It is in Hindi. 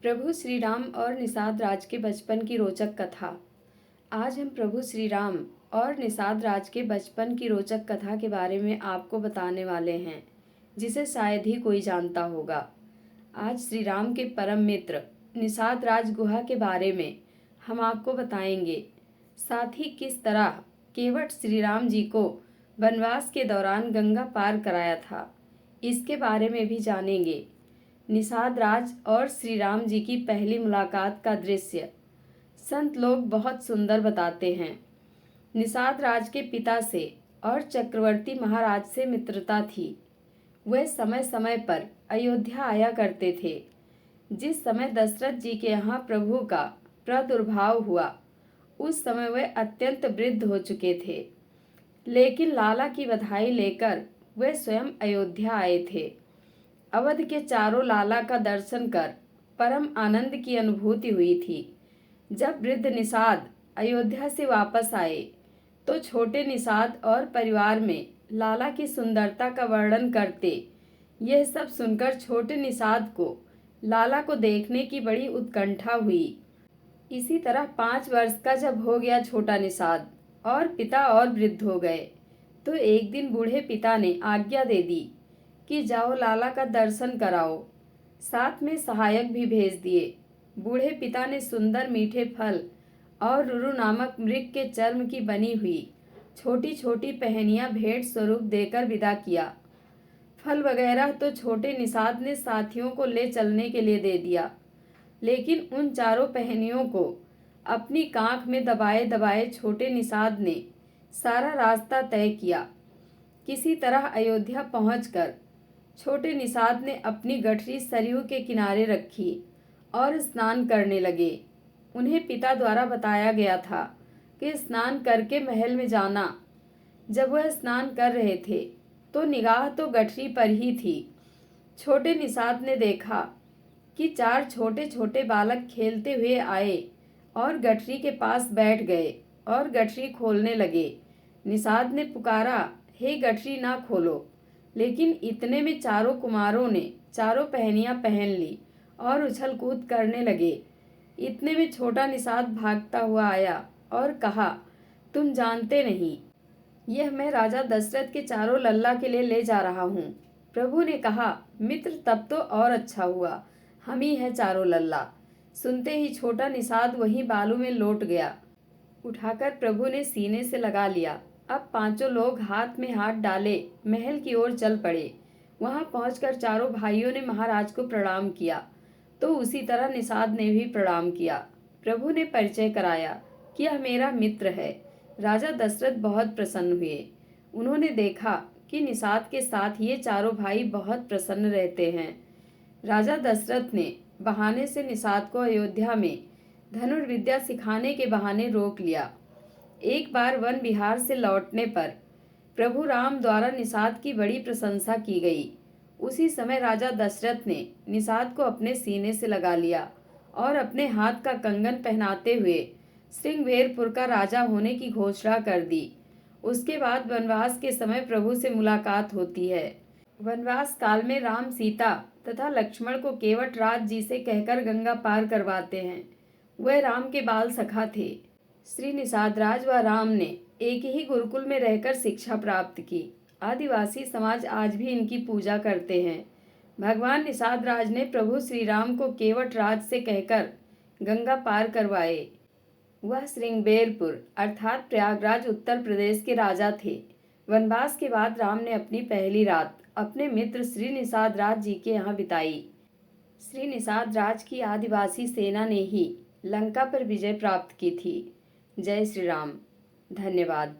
प्रभु श्री राम और निषाद राज के बचपन की रोचक कथा। आज हम प्रभु श्री राम और निषाद राज के बचपन की रोचक कथा के बारे में आपको बताने वाले हैं, जिसे शायद ही कोई जानता होगा। आज श्री राम के परम मित्र निषाद राज गुहा के बारे में हम आपको बताएंगे। साथ ही किस तरह केवट श्री राम जी को वनवास के दौरान गंगा पार कराया था, इसके बारे में भी जानेंगे। निषाद राज और श्री राम जी की पहली मुलाकात का दृश्य संत लोग बहुत सुंदर बताते हैं। निषाद राज के पिता से और चक्रवर्ती महाराज से मित्रता थी। वे समय समय पर अयोध्या आया करते थे। जिस समय दशरथ जी के यहाँ प्रभु का प्रादुर्भाव हुआ, उस समय वे अत्यंत वृद्ध हो चुके थे, लेकिन लाला की बधाई लेकर वे स्वयं अयोध्या आए थे। अवध के चारों लाला का दर्शन कर परम आनंद की अनुभूति हुई थी। जब वृद्ध निषाद अयोध्या से वापस आए तो छोटे निषाद और परिवार में लाला की सुंदरता का वर्णन करते। यह सब सुनकर छोटे निषाद को लाला को देखने की बड़ी उत्कंठा हुई। इसी तरह 5 वर्ष का जब हो गया छोटा निषाद और पिता और वृद्ध हो गए, तो एक दिन बूढ़े पिता ने आज्ञा दे दी कि जाओ लाला का दर्शन कराओ। साथ में सहायक भी भेज दिए। बूढ़े पिता ने सुंदर मीठे फल और रुरु नामक मृग के चर्म की बनी हुई छोटी छोटी पहनियां भेंट स्वरूप देकर विदा किया। फल वगैरह तो छोटे निषाद ने साथियों को ले चलने के लिए दे दिया, लेकिन उन चारों पहनियों को अपनी कांख में दबाए दबाए छोटे निषाद ने सारा रास्ता तय किया। किसी तरह अयोध्या पहुंचकर छोटे निषाद ने अपनी गठरी सरयू के किनारे रखी और स्नान करने लगे। उन्हें पिता द्वारा बताया गया था कि स्नान करके महल में जाना। जब वह स्नान कर रहे थे तो निगाह तो गठरी पर ही थी। छोटे निषाद ने देखा कि 4 छोटे छोटे बालक खेलते हुए आए और गठरी के पास बैठ गए और गठरी खोलने लगे। निषाद ने पुकारा, हे गठरी ना खोलो, लेकिन इतने में चारों कुमारों ने चारों पहनियां पहन ली और उछल कूद करने लगे। इतने में छोटा निषाद भागता हुआ आया और कहा, तुम जानते नहीं, यह मैं राजा दशरथ के चारों लल्ला के लिए ले जा रहा हूँ। प्रभु ने कहा, मित्र तब तो और अच्छा हुआ, हम ही है चारों लल्ला। सुनते ही छोटा निषाद वहीं बालू में लौट गया। उठाकर प्रभु ने सीने से लगा लिया। अब 5 लोग हाथ में हाथ डाले महल की ओर चल पड़े। वहां पहुंचकर चारों भाइयों ने महाराज को प्रणाम किया, तो उसी तरह निषाद ने भी प्रणाम किया। प्रभु ने परिचय कराया कि यह मेरा मित्र है। राजा दशरथ बहुत प्रसन्न हुए। उन्होंने देखा कि निषाद के साथ ये चारों भाई बहुत प्रसन्न रहते हैं। राजा दशरथ ने बहाने से निषाद को अयोध्या में धनुर्विद्या सिखाने के बहाने रोक लिया। एक बार वन विहार से लौटने पर प्रभु राम द्वारा निषाद की बड़ी प्रशंसा की गई। उसी समय राजा दशरथ ने निषाद को अपने सीने से लगा लिया और अपने हाथ का कंगन पहनाते हुए श्रृंगवेरपुर का राजा होने की घोषणा कर दी। उसके बाद वनवास के समय प्रभु से मुलाकात होती है। वनवास काल में राम सीता तथा लक्ष्मण को केवट राज जी से कहकर गंगा पार करवाते हैं। वह राम के बाल सखा थे। श्री निषाद राज व राम ने एक ही गुरुकुल में रहकर शिक्षा प्राप्त की। आदिवासी समाज आज भी इनकी पूजा करते हैं। भगवान निषाद राज ने प्रभु श्री राम को केवट राज से कहकर गंगा पार करवाए। वह श्रृंगवेरपुर अर्थात प्रयागराज उत्तर प्रदेश के राजा थे। वनवास के बाद राम ने अपनी पहली रात अपने मित्र श्री निषाद राज जी के यहाँ बिताई। श्री निषाद राज की आदिवासी सेना ने ही लंका पर विजय प्राप्त की थी। जय श्री राम। धन्यवाद।